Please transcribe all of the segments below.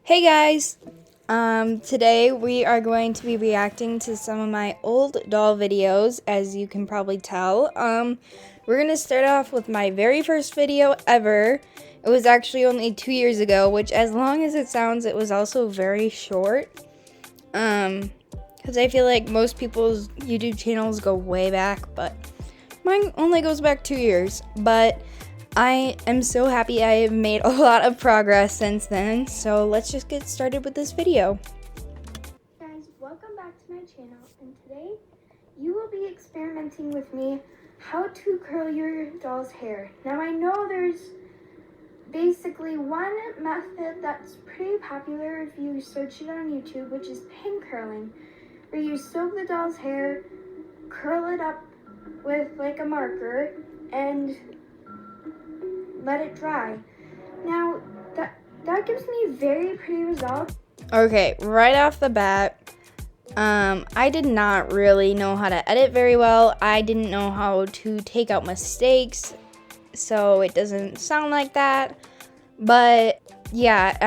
Hey guys! Today we are going to be reacting to some of my old doll videos, as you can probably tell. We're going to start off with my very first video ever. It was actually only 2 years ago, which as long as it sounds, it was also very short. Because I feel like most people's YouTube channels go way back, but mine only goes back 2 years. But I am so happy I have made a lot of progress since then, so let's just get started with this video. Guys, welcome back to my channel, and today you will be experimenting with me how to curl your doll's hair. Now I know there's basically one method that's pretty popular if you search it on YouTube, which is pin curling, where you soak the doll's hair, curl it up with like a marker, and let it dry. Now that gives me very pretty results. Okay, right off the bat, I did not really know how to edit very well. I didn't know how to take out mistakes, so it doesn't sound like that. But yeah,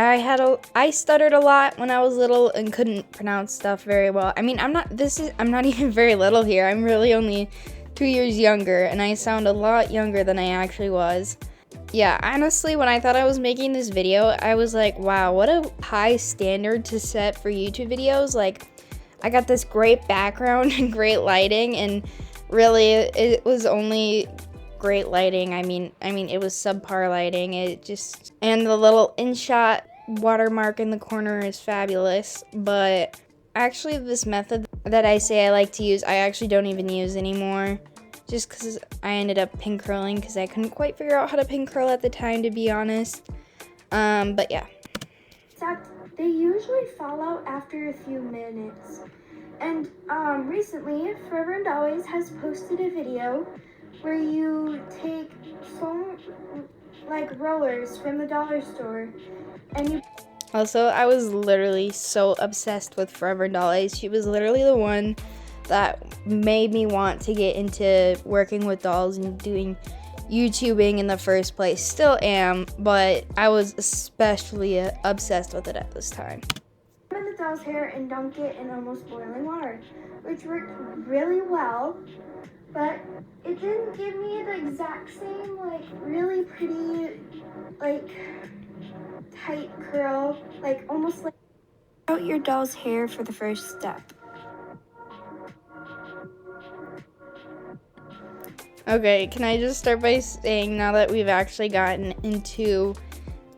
I stuttered a lot when I was little and couldn't pronounce stuff very well. I mean, I'm not even very little here. I'm really only 2 years younger, and I sound a lot younger than I actually was. Yeah, honestly, when I thought I was making this video, I was like, wow, what a high standard to set for YouTube videos. Like, I got this great background and great lighting, and really, it was only great lighting. I mean, it was subpar lighting. And the little InShot watermark in the corner is fabulous. But actually, this method that I say I like to use, I actually don't even use anymore. Just because I ended up pin curling because I couldn't quite figure out how to pin curl at the time, to be honest. But yeah. Except they usually fall out after a few minutes. And recently, Forever and Always has posted a video where you take foam, like rollers from the dollar store, and you... Also, I was literally so obsessed with Forever and Always. She was literally the one that made me want to get into working with dolls and doing YouTubing in the first place. Still am, but I was especially obsessed with it at this time. In the doll's hair and dunk it in almost boiling water, which worked really well, but it didn't give me the exact same, like, really pretty, like, tight curl, like almost like out your doll's hair for the first step. Okay, can I just start by saying, now that we've actually gotten into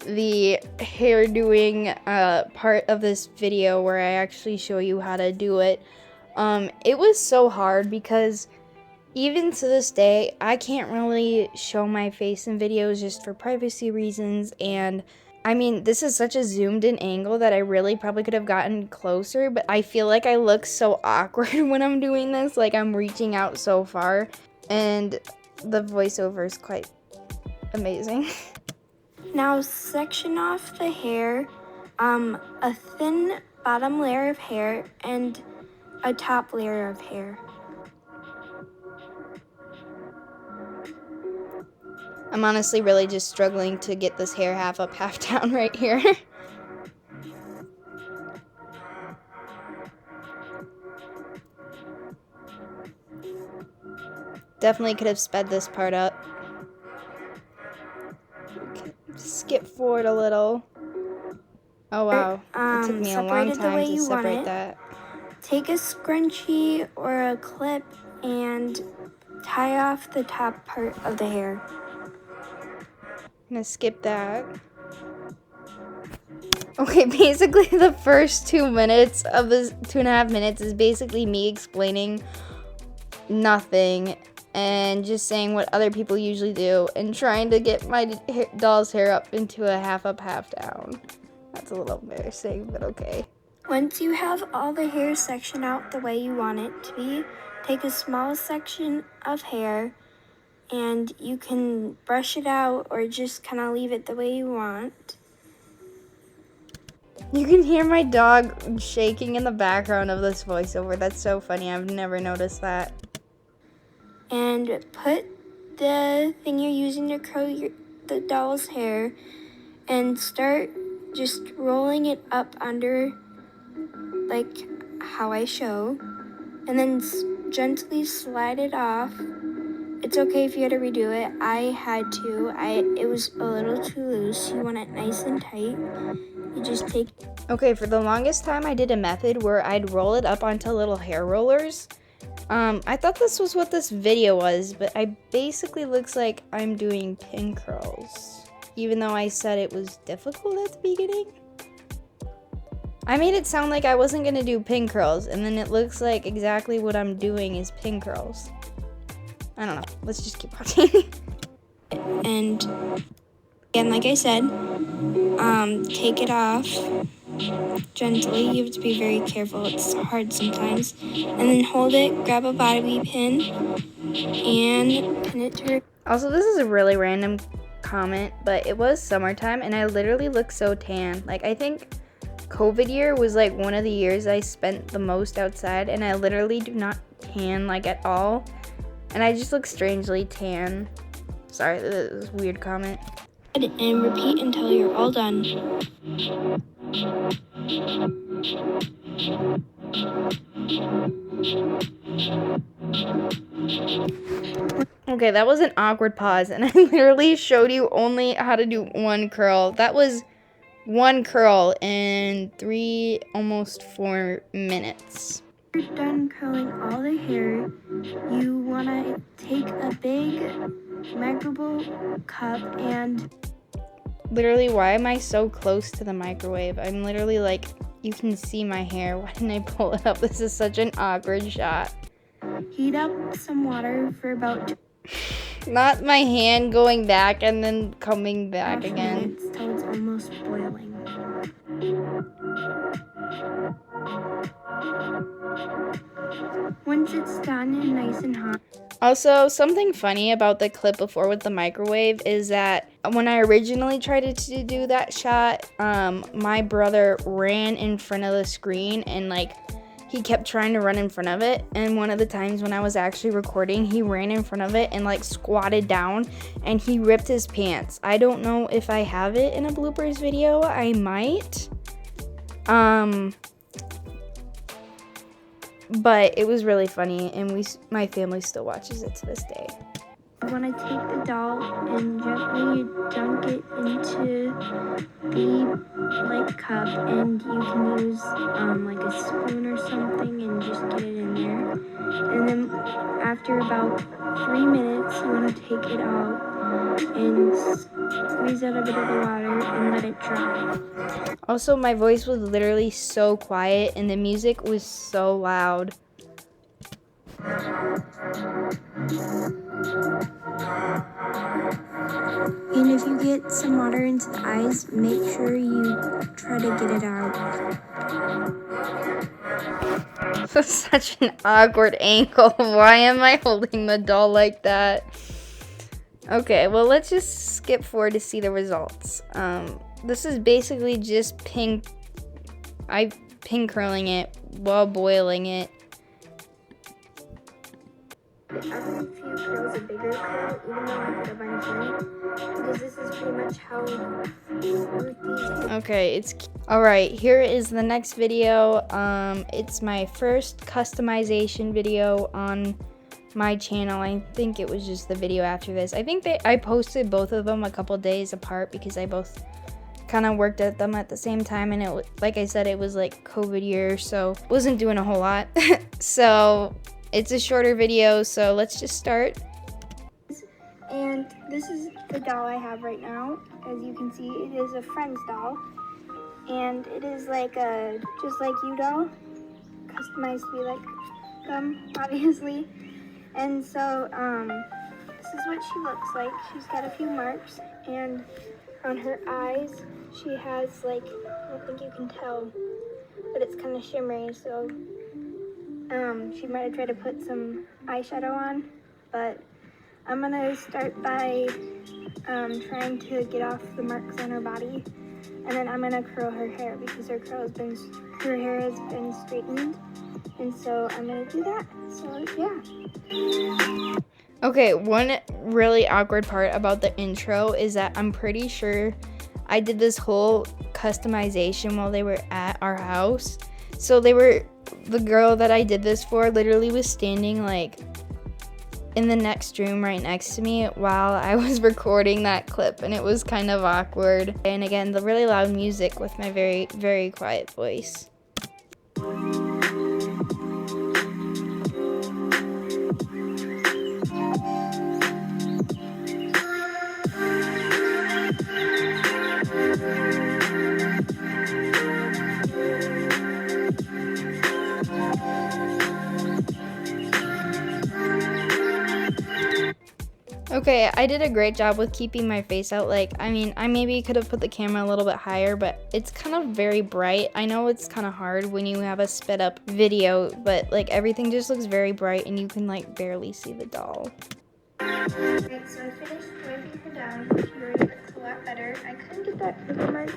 the hair doing part of this video where I actually show you how to do it, it was so hard because even to this day, I can't really show my face in videos just for privacy reasons. And I mean, this is such a zoomed in angle that I really probably could have gotten closer, but I feel like I look so awkward when I'm doing this, like I'm reaching out so far. And the voiceover is quite amazing. Now section off the hair, a thin bottom layer of hair and a top layer of hair. I'm honestly really just struggling to get this hair half up, half down right here. Definitely could have sped this part up. Okay, skip forward a little. Oh wow, it took me a long time to separate that. Take a scrunchie or a clip and tie off the top part of the hair. I'm gonna skip that. Okay, basically the first 2 minutes of this 2.5 minutes is basically me explaining nothing and just saying what other people usually do and trying to get my doll's hair up into a half up, half down. That's a little embarrassing, but okay. Once you have all the hair sectioned out the way you want it to be, take a small section of hair and you can brush it out or just kind of leave it the way you want. You can hear my dog shaking in the background of this voiceover. That's so funny. I've never noticed that. And put the thing you're using to curl the doll's hair and start just rolling it up under, like how I show, and then gently slide it off. It's okay if you had to redo it. I had to. It was a little too loose. You want it nice and tight. You just take... Okay, for the longest time I did a method where I'd roll it up onto little hair rollers. I thought this was what this video was, but I basically looks like I'm doing pin curls, even though I said it was difficult at the beginning. I made it sound like I wasn't gonna do pin curls, and then it looks like exactly what I'm doing is pin curls. I don't know, let's just keep watching. And again, like I said, take it off gently. You have to be very careful. It's hard sometimes. And then hold it, grab a bobby pin, and pin it to her. Also, this is a really random comment, but it was summertime and I literally look so tan. Like, I think COVID year was like one of the years I spent the most outside, and I literally do not tan like at all. And I just look strangely tan. Sorry, this is a weird comment. And repeat until you're all done. Okay, that was an awkward pause, and I literally showed you only how to do one curl. That was one curl in almost 4 minutes. You're done curling all the hair. You want to take a big microwave cup and... Literally, why am I so close to the microwave? I'm literally like, you can see my hair. Why didn't I pull it up? This is such an awkward shot. Heat up some water for about... Not my hand going back and then coming back again. Till it's almost boiling. Once it's done and nice and hot. Also, something funny about the clip before with the microwave is that when I originally tried to do that shot, my brother ran in front of the screen and like he kept trying to run in front of it. And one of the times when I was actually recording, he ran in front of it and like squatted down and he ripped his pants. I don't know if I have it in a bloopers video. I might. But it was really funny, and my family still watches it to this day. I want to take the doll and gently dunk it into the like cup, and you can use like a spoon or something and just get it in there. And then after about 3 minutes, you want to take it out and squeeze out a bit of the water and let it dry. Also, my voice was literally so quiet and the music was so loud. And if you get some water into the eyes, make sure you try to get it out. This is such an awkward angle. Why am I holding the doll like that? Okay, well, let's just skip forward to see the results. This is basically just pin curling it while boiling it. After a few curls, a bigger curl, even though I put a bunch in it, because this is pretty much how these... Okay, alright, here is the next video. It's my first customization video on my channel. I think it was just the video after this. I think I posted both of them a couple days apart because I both kind of worked at them at the same time, and it, like I said, it was like COVID year, so wasn't doing a whole lot. So it's a shorter video, so let's just start. And this is the doll I have right now. As you can see, it is a friend's doll, and it is like a just like you doll, customized to be like them, obviously. And so this is what she looks like. She's got a few marks, and on her eyes she has like, I don't think you can tell, but it's kind of shimmery, so she might have tried to put some eyeshadow on, but I'm gonna start by trying to get off the marks on her body, and then I'm gonna curl her hair because her hair has been straightened, and so I'm gonna do that. So yeah. Okay, one really awkward part about the intro is that I'm pretty sure I did this whole customization while they were at our house. So the girl that I did this for literally was standing like in the next room right next to me while I was recording that clip, and it was kind of awkward. And again, the really loud music with my very, very quiet voice. Okay, I did a great job with keeping my face out. Like, I mean, I maybe could have put the camera a little bit higher, but it's kind of very bright. I know it's kind of hard when you have a sped up video, but like everything just looks very bright and you can like barely see the doll. Alright, so I finished wiping her down. She already looks a lot better. I couldn't get that pimple mark,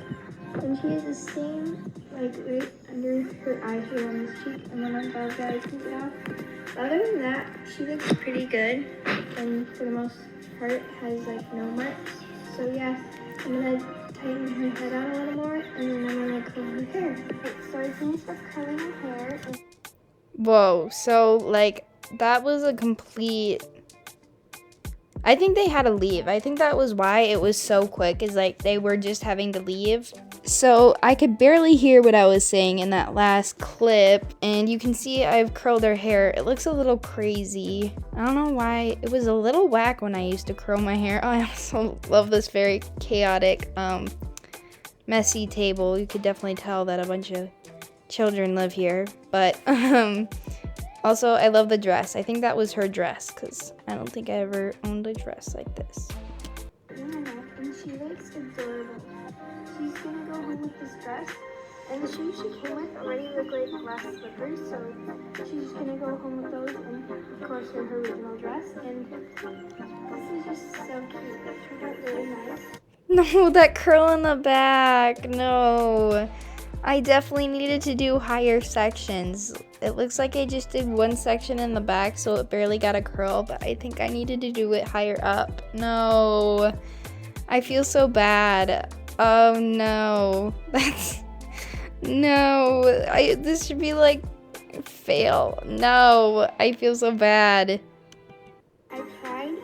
and she has the same, like, right under her eye here on this cheek, and then on top of that I took it off. Other than that, she looks pretty good, and for the most part has like no marks. So yeah, I'm gonna tighten her head on a little more, and then I'm gonna curl her hair. Okay, so I finished up curling her hair. Whoa, so like that was a complete... I think they had to leave. I think that was why it was so quick, is like they were just having to leave. So I could barely hear what I was saying in that last clip, and you can see I've curled her hair. It looks a little crazy. I don't know why. It was a little whack when I used to curl my hair. I also love this very chaotic, messy table. You could definitely tell that a bunch of children live here, but also, I love the dress. I think that was her dress, because I don't think I ever owned a dress like this. And she looks adorable. She's gonna go home with this dress. And the shoes she came with already look like glass slippers, so she's gonna go home with those, and of course her original dress. And this is just so cute. It turned out really nice. No, that curl in the back. No. I definitely needed to do higher sections. It looks like I just did one section in the back, so it barely got a curl, but I think I needed to do it higher up. No. I feel so bad. Oh no. No. This should be like fail. No. I feel so bad. I tried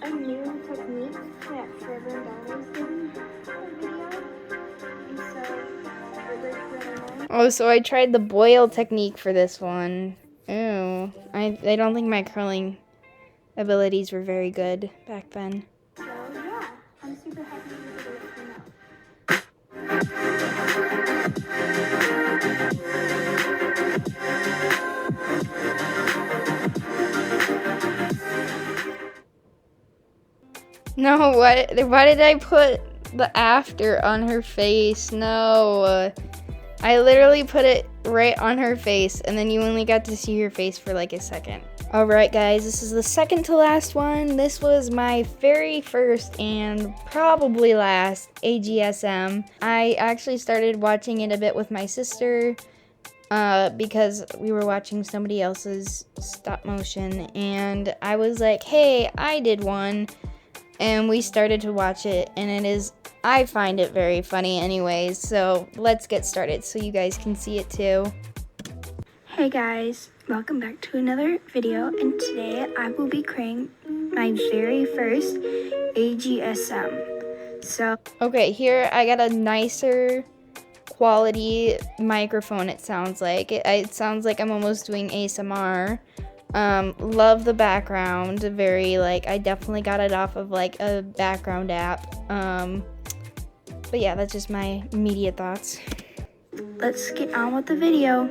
a new technique that Trevor and Donna was doing a video, and so I worked really well. Oh, so I tried the boil technique for this one. Ew. I don't think my curling abilities were very good back then. So yeah, I'm super happy with the way it turned out. No, why did I put the after on her face? No. I literally put it right on her face, and then you only got to see her face for like a second. Alright guys, this is the second to last one. This was my very first and probably last AGSM. I actually started watching it a bit with my sister because we were watching somebody else's stop motion, and I was like, hey, I did one. And we started to watch it, and I find it very funny anyways, so let's get started so you guys can see it too. Hey guys, welcome back to another video, and today I will be creating my very first AGSM. So, okay, here I got a nicer quality microphone, it sounds like. It sounds like I'm almost doing ASMR. Love the background, very like, I definitely got it off of like a background app. But yeah, that's just my immediate thoughts. let's get on with the video.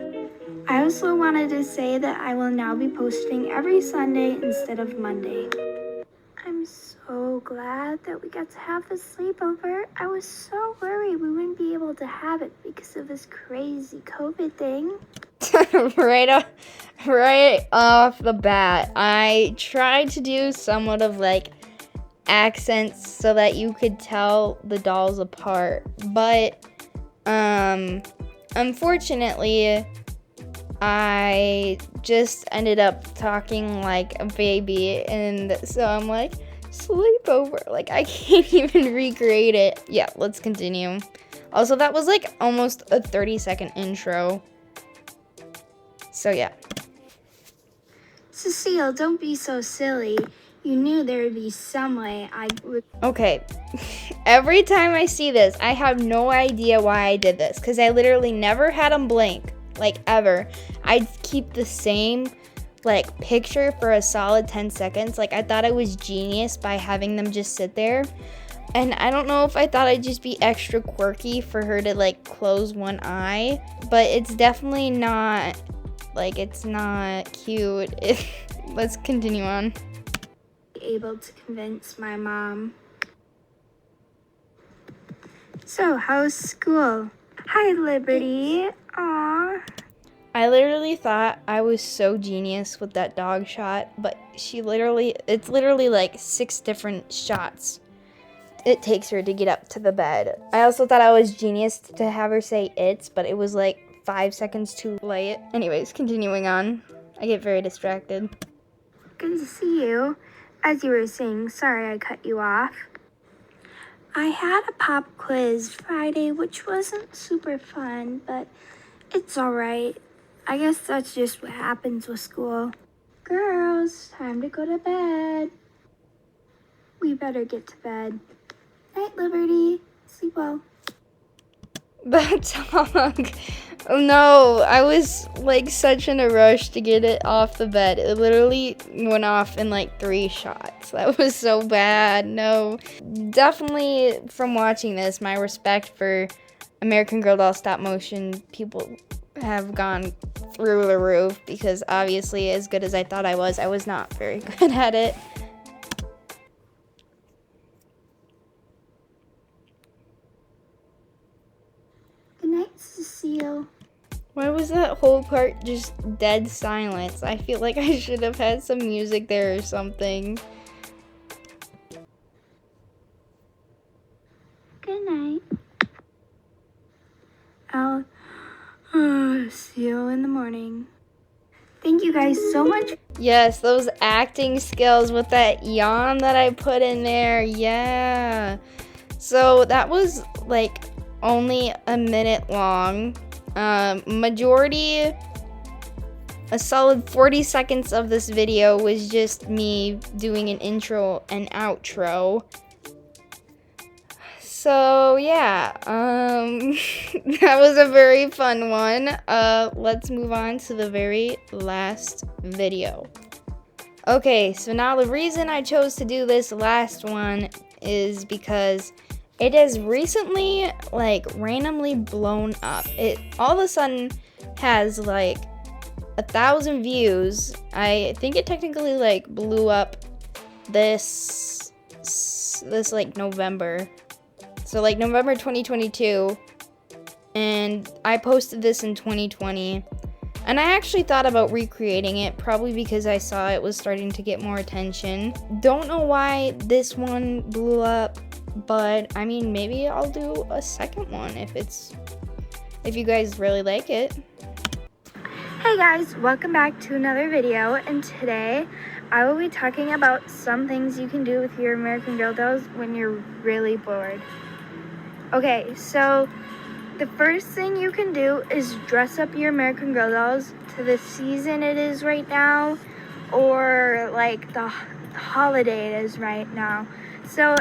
I also wanted to say that I will now be posting every Sunday instead of Monday. I'm so glad that we got to have this sleepover. I was so worried we wouldn't be able to have it because of this crazy COVID thing. right off the bat, I tried to do somewhat of like accents so that you could tell the dolls apart, but unfortunately I just ended up talking like a baby, and so I'm like, Sleepover. Like, I can't even recreate it. Yeah, let's continue. Also, that was like almost a 30-second intro. So, yeah. Cecile, don't be so silly. You knew there would be some way I would. Okay. Every time I see this, I have no idea why I did this. Because I literally never had them blink. Like, ever. I'd keep the same, like, picture for a solid 10 seconds. Like, I thought I was genius by having them just sit there. And I don't know if I thought I'd just be extra quirky for her to, like, close one eye. But it's definitely not, like, it's not cute. Let's continue on. Able to convince my mom. So, how's school? Hi, Liberty. Aw. I literally thought I was so genius with that dog shot, but it's literally like 6 different shots it takes her to get up to the bed. I also thought I was genius to have her say it's, but it was like 5 seconds too late. Anyways, continuing on. I get very distracted. Good to see you. As you were saying, sorry I cut you off. I had a pop quiz Friday, which wasn't super fun, but it's alright. I guess that's just what happens with school. Girls, time to go to bed. We better get to bed. Night, Liberty. Sleep well. That dog. Oh no, I was like such in a rush to get it off the bed. It literally went off in like 3 shots. That was so bad. No. Definitely from watching this, my respect for American Girl doll stop motion people have gone through the roof, because obviously, as good as I thought I was not very good at it. Good night, Cecile. Why was that whole part just dead silence? I feel like I should have had some music there or something. Good night. I'll see you in the morning. Thank you guys so much. Yes, those acting skills with that yawn that I put in there. Yeah. So that was like only a minute long. Majority, a solid 40 seconds of this video was just me doing an intro and outro. So yeah, that was a very fun one. Let's move on to the very last video. Okay, so now the reason I chose to do this last one is because it has recently, like, randomly blown up. It all of a sudden has, like, 1,000 views. I think it technically, like, blew up this like, November. So, like, November 2022. And I posted this in 2020. And I actually thought about recreating it, probably because I saw it was starting to get more attention. Don't know why this one blew up. But I mean, maybe I'll do a second one if you guys really like it. Hey guys, welcome back to another video, and today I will be talking about some things you can do with your American Girl dolls when you're really bored. Okay, so the first thing you can do is dress up your American Girl dolls to the season it is right now, or like the holiday it is right now. So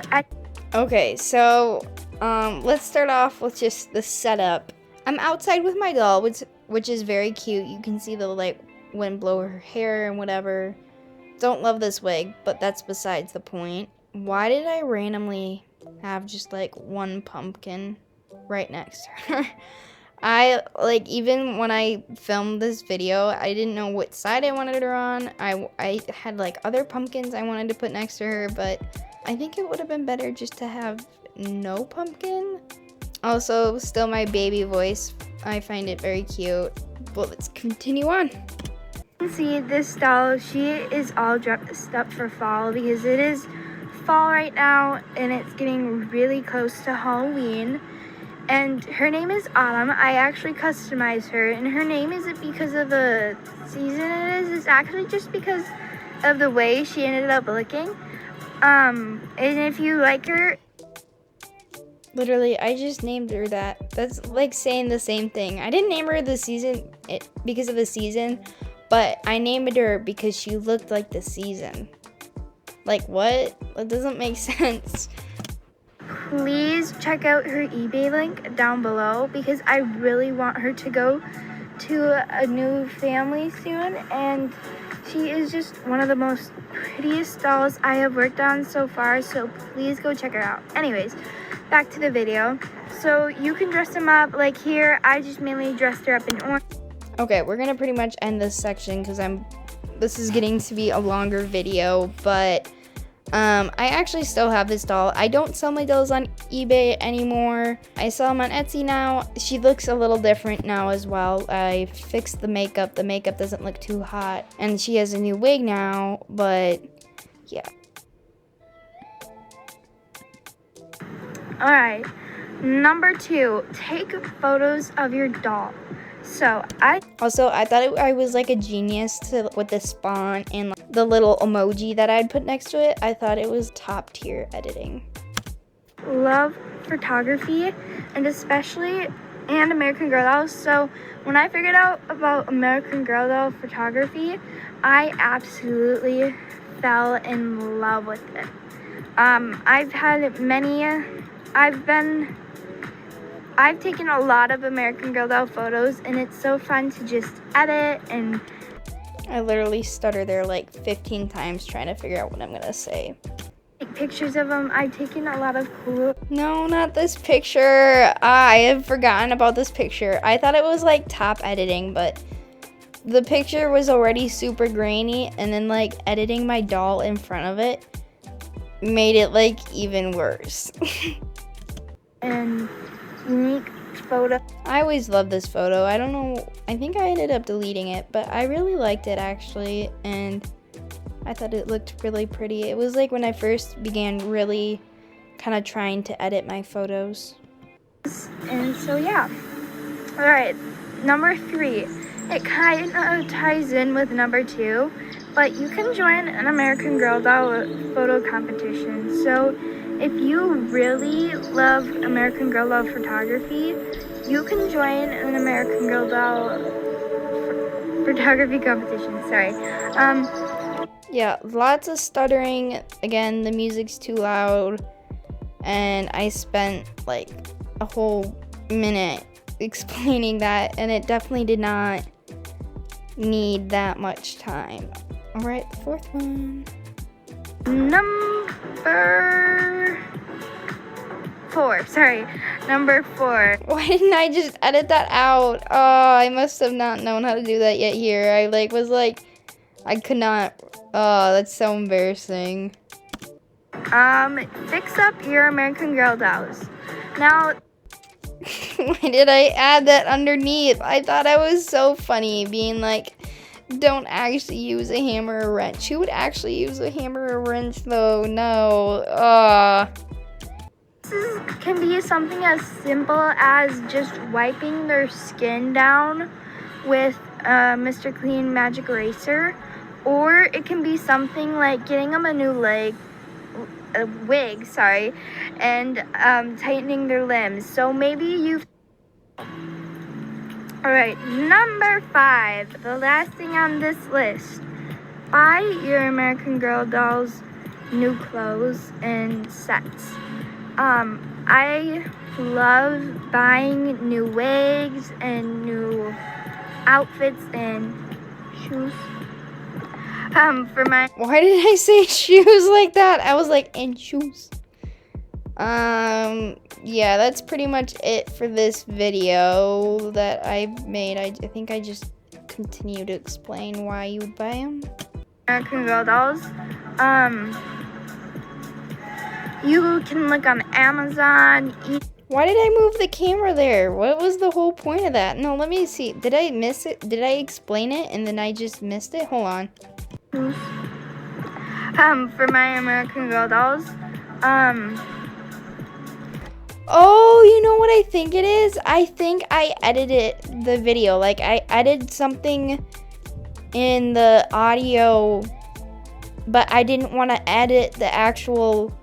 Okay, so let's start off with just the setup. I'm outside with my doll, which is very cute. You can see the like wind blow her hair and whatever. Don't love this wig, but that's besides the point. Why did I randomly have just like one pumpkin right next to her? I, like, even when I filmed this video, I didn't know what side I wanted her on. I had like other pumpkins I wanted to put next to her, but I think it would have been better just to have no pumpkin. Also, still my baby voice. I find it very cute. But let's continue on. you can see this doll, she is all dressed up for fall because it is fall right now and it's getting really close to Halloween. And her name is Autumn. I actually customized her, and her name isn't because of the season it is. It's actually just because of the way she ended up looking. And if you like her, Literally, I just named her that. That's like saying the same thing. I didn't name her because of the season, but I named her because she looked like the season. Like what? That doesn't make sense. please check out her eBay link down below because I really want her to go to a new family soon, and she is just one of the most prettiest dolls I have worked on so far, so please go check her out. Anyways, back to the video. So you can dress them up. Like here, I just mainly dressed her up in orange. Okay, we're gonna pretty much end this section because this is getting to be a longer video, but I actually still have this doll. I don't sell my dolls on eBay anymore. I sell them on Etsy now. She looks a little different now as well. I fixed the makeup. The makeup doesn't look too hot. And she has a new wig now, but yeah. Alright, number 2, take photos of your doll. So I thought I was like a genius with the spawn and like, the little emoji that I'd put next to it. I thought it was top tier editing. love photography and American Girl dolls. So when I figured out about American Girl doll photography, I absolutely fell in love with it. I've taken a lot of American Girl doll photos, and it's so fun to just edit. And I literally stutter there like 15 times trying to figure out what I'm gonna say. Take pictures of them. I've taken a lot of cool. No, not this picture. I have forgotten about this picture. I thought it was like top editing, but the picture was already super grainy, and then like editing my doll in front of it made it like even worse. And unique photo. I always loved this photo. I don't know, I think I ended up deleting it, but I really liked it actually, and I thought it looked really pretty. It was like when I first began really kind of trying to edit my photos. And so yeah. Alright, number 3. It kind of ties in with number 2, but you can join an American Girl doll photo competition. So if you really love American Girl doll photography, you can join an American Girl doll photography competition. Sorry. Yeah, lots of stuttering. Again, the music's too loud, and I spent like a whole minute explaining that, and it definitely did not need that much time. All right, the 4th one. Number 4. Why didn't I just edit that out? Oh, I must have not known how to do that yet here. I could not. Oh, that's so embarrassing. Fix up your American Girl dolls. Now, why did I add that underneath? I thought I was so funny being like, don't actually use a hammer or wrench. Who would actually use a hammer or wrench though? No. this can be something as simple as just wiping their skin down with Mr. Clean Magic Eraser, or it can be something like getting them a new wig, and tightening their limbs. So maybe you. Alright, number 5, the last thing on this list. Buy your American Girl dolls new clothes and sets. I love buying new wigs and new outfits and shoes. Why did I say shoes like that? I was like, and shoes. Yeah, that's pretty much it for this video that I made. I think I just continue to explain why you would buy them. American Girl dolls. You can look on Amazon. Why did I move the camera there? What was the whole point of that? No, let me see. Did I miss it? Did I explain it and then I just missed it? Hold on. For my American Girl dolls. Oh, you know what I think it is? I think I edited the video. Like, I added something in the audio but I didn't want to edit the actual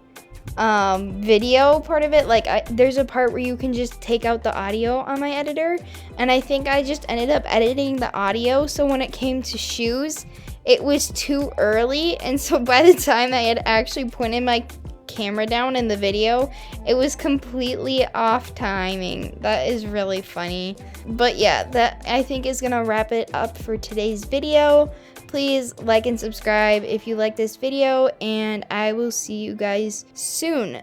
video part of it. Like there's a part where you can just take out the audio on my editor, and I think I just ended up editing the audio, so when it came to shoes it was too early, and so by the time I had actually pointed my camera down in the video, it was completely off timing. That is really funny. But yeah, that I think is gonna wrap it up for today's video. Please like and subscribe if you like this video, and I will see you guys soon.